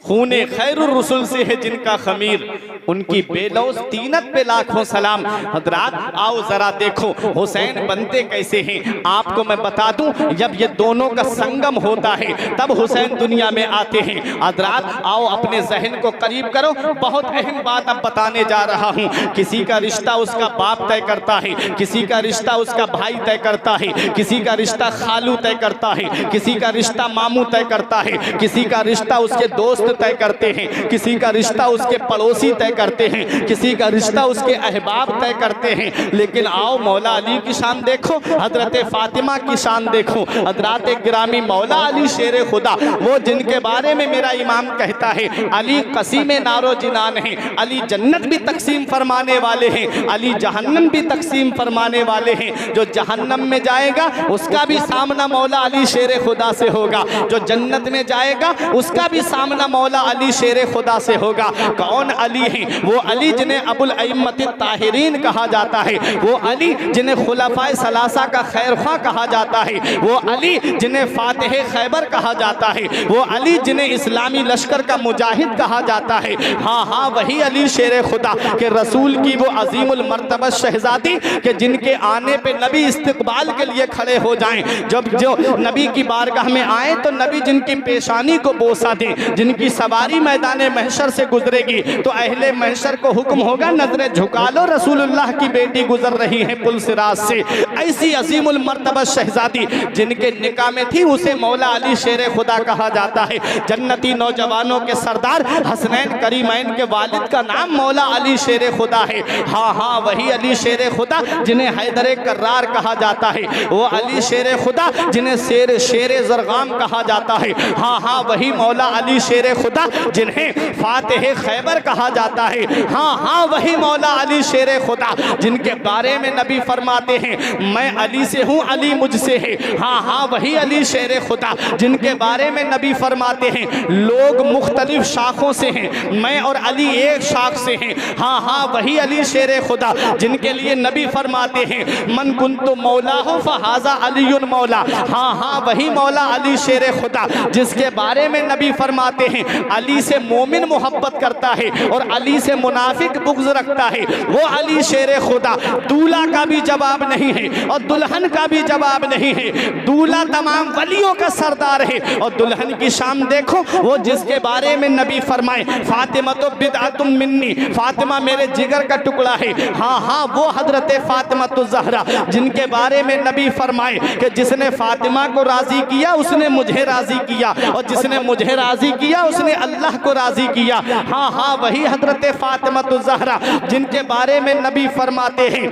खूने खैरुर रसूल से है जिनका खमीर, उनकी बेलौस तीनत पे लाखों सलाम। हजरात आओ जरा देखो हुसैन बनते कैसे हैं। आपको मैं बता दूं, जब ये दोनों का संगम होता है तब हुसैन दुनिया में आते हैं। हजरात आओ अपने जहन को करीब करो, बहुत अहम बात अब बताने जा रहा हूं। किसी का रिश्ता उसका बाप तय करता है, किसी का रिश्ता उसका भाई तय करता है, किसी का रिश्ता खालू तय करता है, किसी का रिश्ता मामू तय करता है, किसी का रिश्ता उसके दोस्त तय करते हैं, किसी का रिश्ता उसके पड़ोसी तय करते हैं, किसी का रिश्ता उसके अहबाब तय करते हैं। लेकिन आओ मौला अली की शान देखो, हजरत फातिमा की शान देखो। हजरत गिरामी मौला अली शेर खुदा, वो जिनके बारे में मेरा इमाम कहता है अली कसीम नारो जिनान है, अली जन्नत भी तकसीम फरमाने वाले हैं, अली जहन्नम भी तकसीम फरमाने वाले हैं। जो जहन्नम में जाएगा उसका भी सामना मौला अली शेर खुदा से होगा, जो जन्नत में जाएगा उसका भी सामना मौला अली शेर खुदा से होगा। कौन अली है? वो अली जिन्हें अबुल अइम्मत ताहिरीन कहा जाता है, वो अली जिन्हें खुलफाए सलासा का खैरख्वाह कहा जाता है, वो अली जिन्हें फातिह खैबर कहा जाता है, वो अली जिन्हें इस्लामी लश्कर का मुजाहिद कहा जाता है। हाँ हाँ, वही अली शेर खुदा के रसूल की वो अजीमुल मर्तबा शहजादी के जिनके आने पे नबी इस्तकबाल के लिए खड़े हो जाएं। जब जो नबी की बारगाह में आए तो नबी जिनकी पेशानी को बोसा दें, जिनकी सवारी मैदान महशर से गुजरेगी तो अहले महशर को हुक्म होगा नजरें झुका लो, रसूलुल्लाह की बेटी गुजर रही है पुल सिराज से। ऐसी अजीमुल मर्तबा शहजादी जिनके निकाह में थी उसे मौला अली शेर खुदा कहा जाता है। जन्नती नौजवानों के सरदार हसनैन करीमैन के वालिद का नाम मौला अली शेर खुदा है। हाँ हाँ, वही अली शेर खुदा जिन्हें हैदर कर्रार कहा जाता है, वो अली शेर खुदा जिन्हें शेर जरगाम कहा जाता है। हाँ हाँ, वही मौला अली शेर खुदा जिन्हें फातिह खैबर कहा जाता है, हाँ हाँ वही मौला अली शेर खुदा जिनके बारे में नबी फरमाते हैं मैं अली से हूँ, अली मुझसे है। हाँ हाँ वही अली शेर खुदा जिनके बारे में नबी फरमाते हैं लोग मुख्तलिफ शाखों से हैं, मैं और अली एक शाख से हैं। हाँ हाँ वही अली शेर खुदा जिनके लिए नबी फरमाते हैं मन कुन्तु मौला हो फहाजा अलीयुन मौला। हाँ हाँ वही मौला अली शेर खुदा जिसके बारे में नबी फरमाते हैं अली से मोमिन मोहब्बत करता है और अली से मुनाफिक बुग़्ज़ रखता है, वो अली शेर खुदा। दूल्हा का भी जवाब नहीं है और दुल्हन का भी जवाब नहीं है। दूल्हा तमाम वलियों का सरदार है और दुल्हन की शाम देखो वो जिसके बारे में नबी फरमाए फातिमा तो बिदअतुम मिन्नी, फातिमा मेरे जिगर का टुकड़ा है। हाँ हाँ वो हजरत फातिमा तो ज़हरा जिनके बारे में नबी फरमाए कि जिसने फातिमा को राजी किया उसने मुझे राजी किया और जिसने मुझे राजी किया उसने अल्लाह को राजी किया। हाँ हाँ वही हजरत फातिमा तो ज़हरा जिनके बारे में नबी फरमाते हैं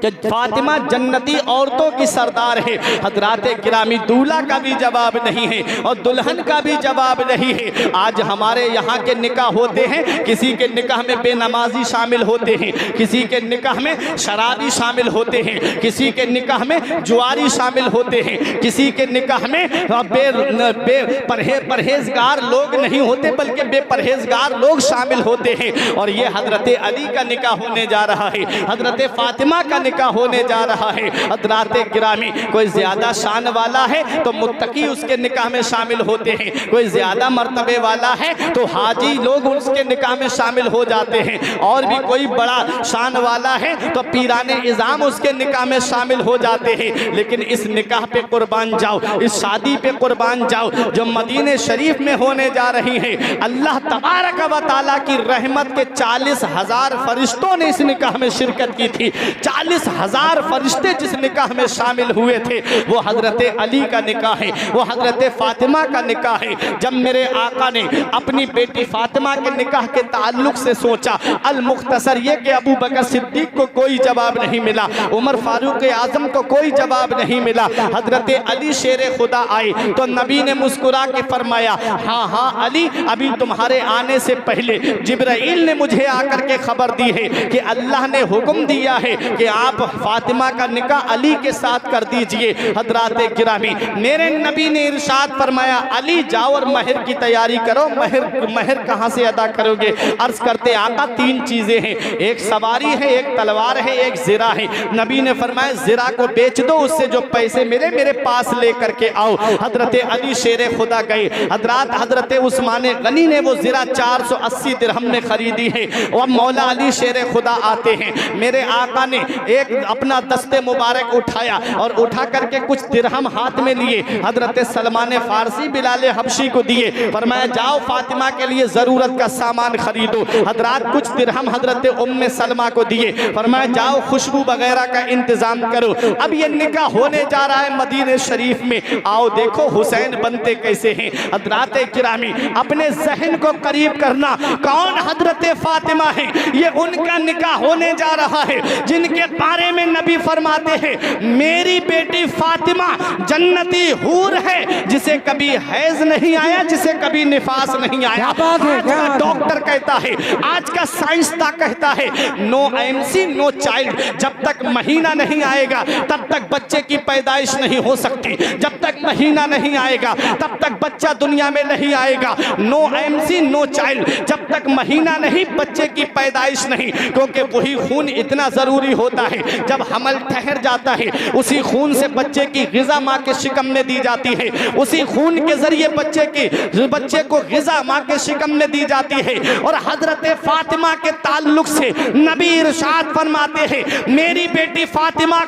कि फातिमा जन्नती औरतों की सरदार है। हजरात गिरामी दूल्हा का भी जवाब नहीं है और दुल्हन का भी जवाब नहीं है। आज हमारे यहाँ के निकाह होते हैं, किसी के निकाह में बेनमाजी शामिल होते हैं, किसी के निकाह में शराबी शामिल होते हैं, किसी के निकाह में जुआरी शामिल होते हैं, किसी के निकाह में परहेजगार लोग नहीं होते बल्कि बेपरहेजगार लोग शामिल होते हैं। और ये हजरत अली का निकाह होने जा रहा है, हजरत फातिमा का निकाह होने जा रहा है। हजरात गिरामी कोई ज्यादा शान वाला है तो मुत्तकी उसके निकाह में शामिल होते हैं, कोई ज्यादा मर्तबे वाला है तो हाजी लोग उसके निकाह में शामिल हो जाते हैं, और भी कोई बड़ा शान वाला है तो पीराने इज़ाम उसके निकाह में शामिल हो जाते हैं। लेकिन इस निकाह पे कुर्बान जाओ, इस शादी पे कुर्बान जाओ जो मदीने शरीफ में होने जा रही है। अल्लाह तबारक व तआला की रहमत के 40,000 फरिश्तों ने इस निकाह में शिरकत की थी। 40,000 फरिश्ते जिस निकाह में शामिल हुए थे वो हजरत अली का निकाह है, वो हजरत फातिमा का निकाह है। जब मेरे आका ने अपनी बेटी फातिमा के निकाह के ताल्लुक से सोचा, अल मुख्तसर ये कि अबू बकर सिद्दीक को कोई जवाब नहीं मिला, उमर फारूक आजम को कोई जवाब नहीं मिला, हजरत अली शेर खुदा आए तो नबी ने मुस्कुरा के फरमाया हाँ हाँ अली, अभी तुम्हारे आने से पहले जिब्राइल ने मुझे आकर के खबर दी है कि अल्लाह ने हुक्म दिया है कि आप फातिमा का निकाह अली के साथ कर दीजिए। हजरात गिरामी मेरे नबी ने इरशाद फरमाया अली जाओ और महर की तैयारी करो। महर कहाँ से अदा करोगे? अर्ज करते आका 3 चीजें हैं, एक सवारी है, एक तलवार है, एक ज़िरा है। नबी ने फरमाया ज़िरा को बेच दो, उससे जो पैसे मिले मेरे पास ले करके आओ। हजरत अली शेर खुदा गए। हजरत उस्मान गनी ने वो ज़िरा 480 दिरहम में खरीदी है और मौला अली शेर खुदा आते हैं। मेरे आका ने एक अपना दस्ते मुबारक उठाया और उठा करके कुछ दिरहम हाथ में लिए, हजरत सलमान फारसी बिलाल हबशी को दिए, फरमाया जाओ फातिमा के लिए जरूरत का सामान खरीदो। हजरात कुछ दिरहम हजरत उम्मे सलमा को दिए, फरमाया जाओ खुशबू वगैरह का इंतजाम करो। अब ये निकाह होने जा रहा है मदीने शरीफ में, आओ देखो हुसैन बनते कैसे हैं। हजरात किरामी अपने जहन को करीब करना, कौन हजरत फातिमा है? ये उनका निकाह होने जा रहा है जिनके बारे में नबी फरमाते हैं मेरी बेटी फातिमा जन्नती हूर है, जिसे कभी हैज नहीं आया, जिसे कभी निफास नहीं आया। आज का डॉक्टर कहता है, आज का साइंसदा कहता है नो एमसी नो चाइल्ड, जब तक महीना नहीं आएगा तब तक बच्चे की पैदाइश नहीं हो सकती, जब तक महीना नहीं आएगा तब तक बच्चा दुनिया में नहीं आएगा। नो एमसी नो चाइल्ड, जब तक महीना नहीं बच्चे की पैदाइश नहीं, क्योंकि वही खून इतना जरूरी होता है। जब हमल ठहर जाता है उसी खून से बच्चे की ग़िज़ा माँ के शिकम में दी जाती है, उसी खून के जरिए बच्चे को ग़िज़ा माँ के शिकम में दी जाती है। और हजरत फातिमा के ताल्लुक से नबी इरशाद फरमाते हैं मेरी बेटी फातिमा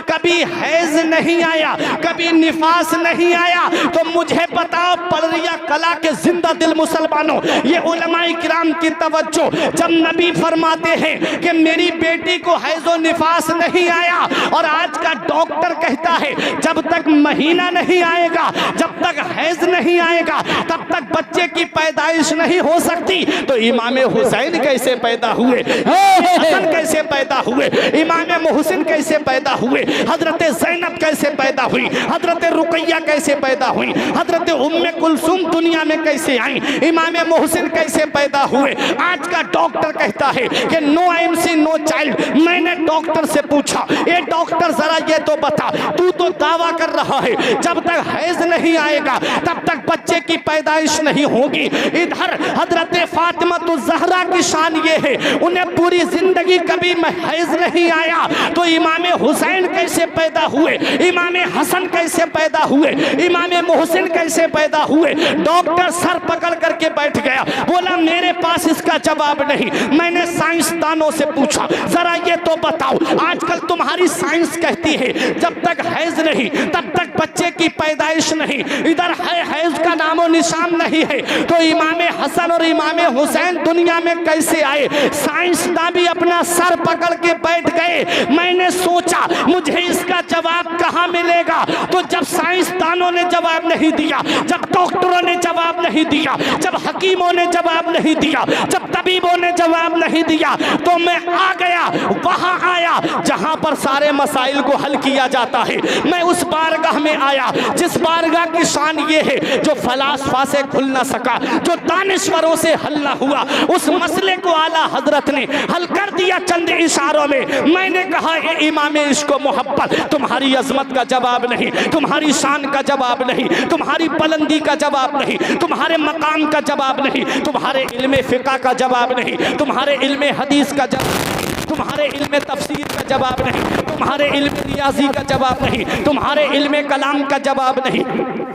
कभी हैज नहीं आया, कभी निफास नहीं आया। तो मुझे बताओ पलरिया कला के जिंदा दिल मुसलमानों, ये उलमाए किराम की तवज्जो, जब नबी फरमाते हैं कि मेरी बेटी को हैज़ो निफास पास नहीं आया। और आज का डॉक्टर कहता है जब तक महीना नहीं आएगा, जब तक हैज नहीं आएगा, तब तक बच्चे की पैदाइश नहीं हो सकती। तो इमाम हुसैन कैसे पैदा हुए, हसन कैसे पैदा हुए, इमाम मोहसिन कैसे पैदा हुए, हजरत ज़ैनब कैसे पैदा हुई, हजरत रुकैया कैसे पैदा हुई, हजरत उम्मे कुलसूम दुनिया में कैसे आई, इमाम मोहसिन कैसे पैदा हुए। आज का डॉक्टर कहता है कि नो एमसी नो चाइल्ड। मैंने डॉक्टर से पूछा, ये डॉक्टर जरा ये तो बता, तू तो दावा कर रहा है जब तक हैज नहीं आएगा तब तक बच्चे की पैदाइश नहीं होगी। इधर हजरत फातिमा तो ज़हरा की शान ये है, उन्हें पूरी जिंदगी कभी हैज नहीं आया। तो इमाम हुसैन कैसे पैदा हुए, इमाम हसन कैसे पैदा हुए, इमाम मोहसिन कैसे पैदा हुए। डॉक्टर सर पकड़ करके बैठ गया, बोला मेरे पास इसका जवाब नहीं। मैंने साइंसदानों से पूछा, जरा ये तो बताओ, आजकल तुम्हारी साइंस कहती है जब तक हैज नहीं तब तक बच्चे की पैदाइश नहीं, इधर हैज का नामो निशान नहीं है। तो इमाम हसन और इमाम हुसैन दुनिया में कैसे आए। साइंसदान भी अपना सर पकड़ के बैठ गए। मैंने सोचा मुझे इसका जवाब कहां मिलेगा। तो जब साइंसदानों ने जवाब नहीं दिया, जब डॉक्टरों ने जवाब नहीं दिया, जब हकीमों ने जवाब नहीं दिया, जब तबीबों ने जवाब नहीं दिया, तो मैं आ गया, वहां आया जहां पर सारे मसाइल को हल किया जाता है। मैं उस बारगाह में आया जिस बारगाह की शान ये है जो फलासफा से खुल ना सका, जो दानिश्वरों से हल ना हुआ। उस मसले को आला हजरत ने हल कर दिया चंद इशारों में। मैंने कहा इमाम इश्क व मोहब्बत, तुम्हारी अजमत का जवाब नहीं, तुम्हारी शान का जवाब नहीं, तुम्हारी बुलंदी का जवाब नहीं, तुम्हारे मकाम का जवाब नहीं, तुम्हारे इल्मे फिक़ह का जवाब नहीं, तुम्हारे इल्मे हदीस का जवाब, तुम्हारे इल्मे तफसीर का जवाब नहीं, तुम्हारे इल्मे रियाजी का जवाब नहीं, तुम्हारे इल्मे कलाम का जवाब नहीं,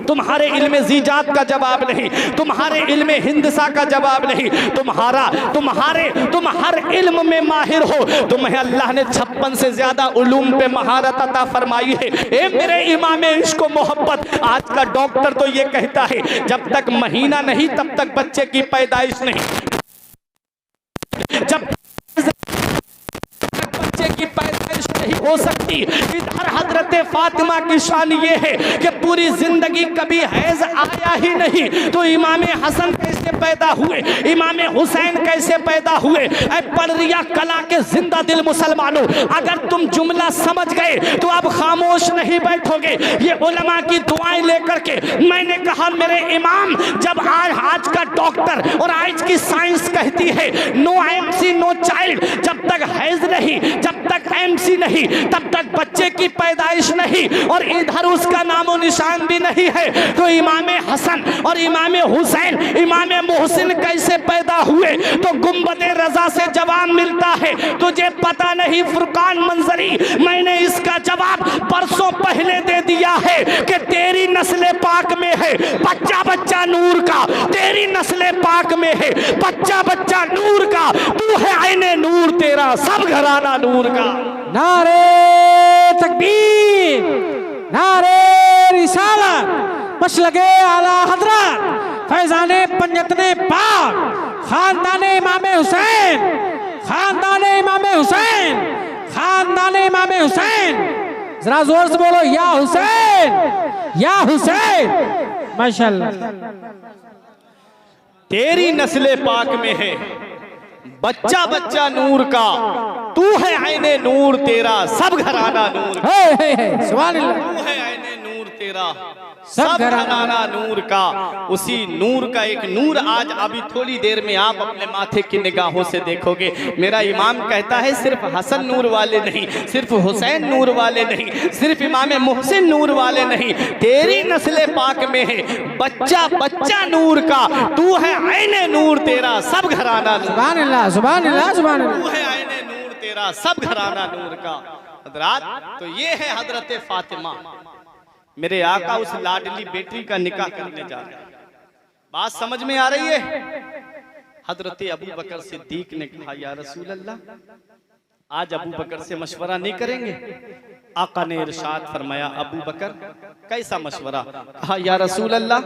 तुम्हारे इल्मे ज़ीजात का जवाब नहीं, तुम्हारे इल्मे हिंदसा का जवाब नहीं। तुम हर इल्म में माहिर हो। तुम्हें अल्लाह ने 56 से ज्यादा उलूम पे महारत अता फरमाई है। ए मेरे इमाम इश्क व मोहब्बत, आज का डॉक्टर तो ये कहता है जब तक महीना नहीं तब तक बच्चे की पैदाइश नहीं, जब बच्चे की पैदाइश नहीं हो सकती। इधर हजरत फातिमा की शान ये है कि पूरी जिंदगी कभी हैज आया ही नहीं। तो इमाम हसन कैसे पैदा हुए, इमाम हुसैन कैसे पैदा हुए। ऐ पड़रिया कला के जिंदा दिल मुसलमानों, अगर तुम जुमला समझ गए तो अब खामोश नहीं बैठोगे। ये उलमा की दुआएं लेकर के मैंने कहा मेरे इमाम, जब आज का डॉक्टर और आज की साइंस कहती है नो एमसी नो चाइल्ड, जब तक हैज नहीं, जब तक एमसी नहीं, तब तक बच्चे की पैदाइश नहीं, और इधर उसका नामो निशान भी नहीं है। तो इमाम हसन और इमाम हुसैन, इमाम मोहसिन कैसे पैदा हुए। तो गुंबद रजा से जवाब मिलता है, तुझे पता नहीं फुरकान मंजरी, मैंने इसका जवाब परसों पहले दे दिया है कि तेरी नस्ल पाक में है बच्चा बच्चा नूर का, तेरी नस्ल पाक में है बच्चा बच्चा नूर का, तू है आईने नूर, तेरा सब घराना नूर का। नारे तकबीर, नारे रिसालत, मसलके आला हजरत, फैजाने पंजतने पाक, खानदाने इमाम हुसैन, खानदाने इमाम हुसैन, खानदाने इमाम हुसैन। जरा जोर से बोलो या हुसैन, या हुसैन। माशाअल्लाह। तेरी नस्ल पाक में है बच्चा बच्चा नूर का, तू है आईने नूर, तेरा सब घराना नूर का। सुभान अल्लाह। तू है आईने नूर, तेरा सब घराना नूर का। उसी नूर का एक नूर आज अभी थोड़ी देर में आप अपने माथे की निगाहों से देखोगे। मेरा इमाम कहता है सिर्फ हसन नूर वाले नहीं, सिर्फ हुसैन नूर वाले नहीं, सिर्फ इमाम मोहसिन नूर वाले नहीं, तेरी नस्ल पाक में है बच्चा बच्चा नूर का, तू है आईने नूर, तेरा सब घराना नूर। सुभान अल्लाह, सुभान अल्लाह, सुभान अल्लाह। तू है आईने नूर, तेरा सब घराना नूर का। हजरात, तो ये है हजरत फातिमा, मेरे आका उस लाडली बेटी का निकाह करने जा रहे हैं। बात समझ में आ रही है। हजरत अबू बकर सिद्दीक ने कहा या रसूल अल्लाह, आज अबू बकर से मशवरा नहीं करेंगे। आका ने इरशाद फरमाया, अबू बकर कैसा मशवरा? कहा, या रसूल अल्लाह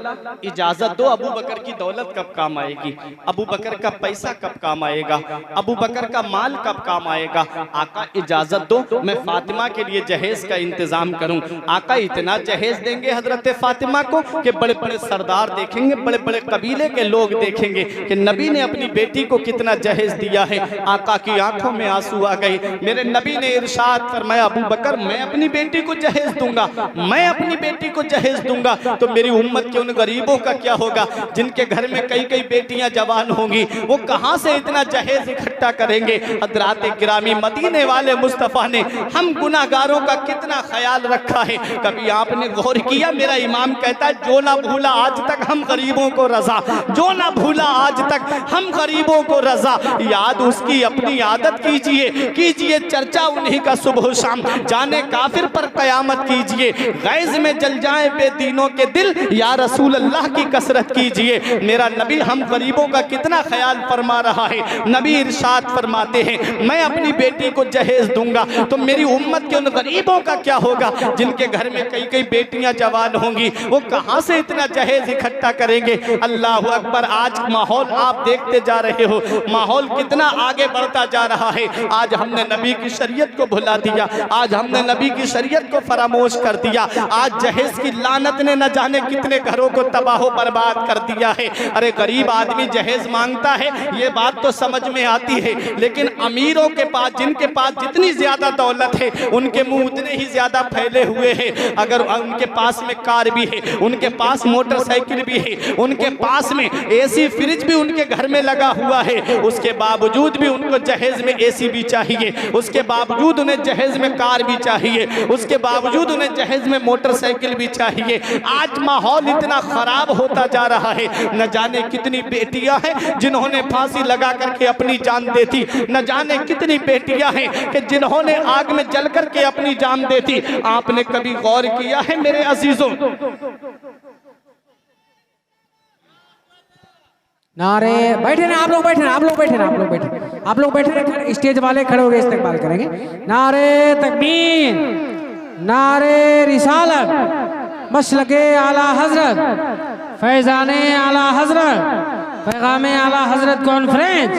इजाजत दो, अबू बकर की दौलत कब काम आएगी, अबू बकर का पैसा कब काम आएगा, अबू बकर का माल कब काम आएगा? आका इजाजत दो, मैं फातिमा के लिए जहेज का इंतजाम करूं। आका इतना जहेज देंगे हजरत फातिमा को कि बड़े बड़े सरदार देखेंगे, बड़े बड़े कबीले के लोग देखेंगे कि नबी ने अपनी बेटी को कितना जहेज दिया है। आका की आंखों में आंसू आ गए। मेरे नबी ने इरशाद फरमाया, अबू बकर मैं अपनी बेटी को जहेज दूंगा, मैं अपनी बेटी को जहेज दूंगा, तो मेरी उम्मत के उन गरीबों का क्या होगा जिनके घर में कई कई बेटियां जवान होंगी? वो कहां से इतना जहेज इकट्ठा करेंगे? हजरात गिरामी, मदीने वाले मुस्तफा ने हम गुनाहगारों का कितना ख्याल रखा है। कभी आपने गौर किया? मेरा इमाम कहता है, जो ना भूला आज तक हम गरीबों को रजा, जो ना भूला आज तक हम गरीबों को रजा। याद उसकी अपनी आदत कीजिए, कीजिए चर्चा उन्हीं का सुबह शाम। जाने काफिर पर कयामत कीजिए, गैज में जल जाए बेदीनों के दिल, या रसूल अल्लाह की कसरत कीजिए। मेरा नबी हम गरीबों का कितना ख्याल फरमा रहा है। नबी इरशाद फरमाते हैं, मैं अपनी बेटी को जहेज दूंगा, तो मेरी उम्मत के उन गरीबों का क्या होगा जिनके घर में कई कई बेटियां जवान होंगी? वो कहां से इतना जहेज इकट्ठा करेंगे? अल्लाह अकबर। आज माहौल आप देखते जा रहे हो, माहौल कितना आगे बढ़ता जा रहा है। आज हमने नबी की शरीयत को भुला दिया, आज हमने नबी की शरीयत को फरामोश कर दिया। आज जहेज की लानत ने न जाने कितने घरों को तबाह बर्बाद कर दिया है। अरे गरीब आदमी जहेज मांगता है, ये बात तो समझ में आती है, लेकिन अमीरों के पास, जिनके पास जितनी ज्यादा दौलत है, उनके मुंह उतने ही ज्यादा फैले हुए हैं। अगर उनके पास में कार भी है, उनके पास मोटरसाइकिल भी है, उनके पास में एसी फ्रिज भी उनके घर में लगा हुआ है, उसके बावजूद भी उनको जहेज में एसी भी चाहिए, उसके बावजूद उन्हें जहेज में कार भी चाहिए, उसके बावजूद उन्हें जहेज में मोटरसाइकिल भी चाहिए। आज माहौल इतना खराब होता जा रहा है, न जाने कितनी बेटियां हैं जिन्होंने फांसी लगा करके अपनी जान दे दी, न जाने कितनी बेटियां हैं कि जिन्होंने आग में जल करके अपनी जान दे दी। आपने कभी गौर किया है मेरे अजीजों? नारे बैठे ना आप लोग, बैठे ना आप लोग, बैठे ना आप लोग, बैठे आप लोग, बैठे ना। स्टेज वाले खड़े हो गए, इस्तेकबाल करेंगे। नारे तकबीर, नारे रिसालत, मसलके आला हजरत, फैजाने आला हजरत, पैगामे आला हजरत कॉन्फ्रेंस,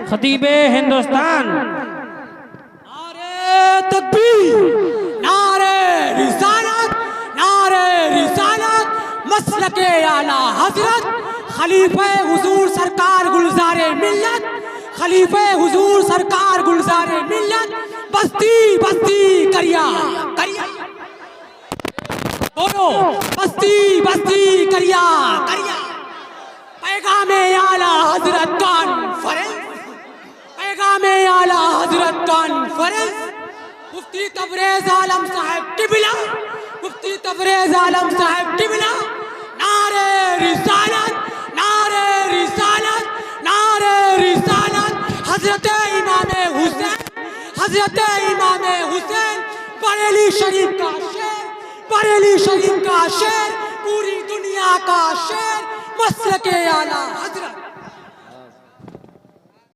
खतीबे हिंदुस्तान। नारे तकबीर, नारे रिसालत, नारे रिसालत, मसलके आला हजरत, खलीफे हुजूर सरकार गुलजारे मिल्लत, खलीफे हुजूर सरकार गुलजारे मिल्लत, बस्ती बस्ती करिया करिया, बोलो बस्ती बस्ती करिया करिया। पैगामे आला हजरत कॉन्फ्रेंस, पैगामे आला हजरत कॉन्फ्रेंस, मुफ्ती तबरेज आलम साहब किबला, मुफ्ती तबरेज आलम साहब किबला। नारे रिसालत, नारे रिसालत, नारे रिसालत, हजरत इमाम हुसैन, हजरत इमाम हुसैन, बरेली शरीफ का शेर, बरेली शरीफ का शेर, पूरी दुनिया का शेर, मसलके आला हजरत।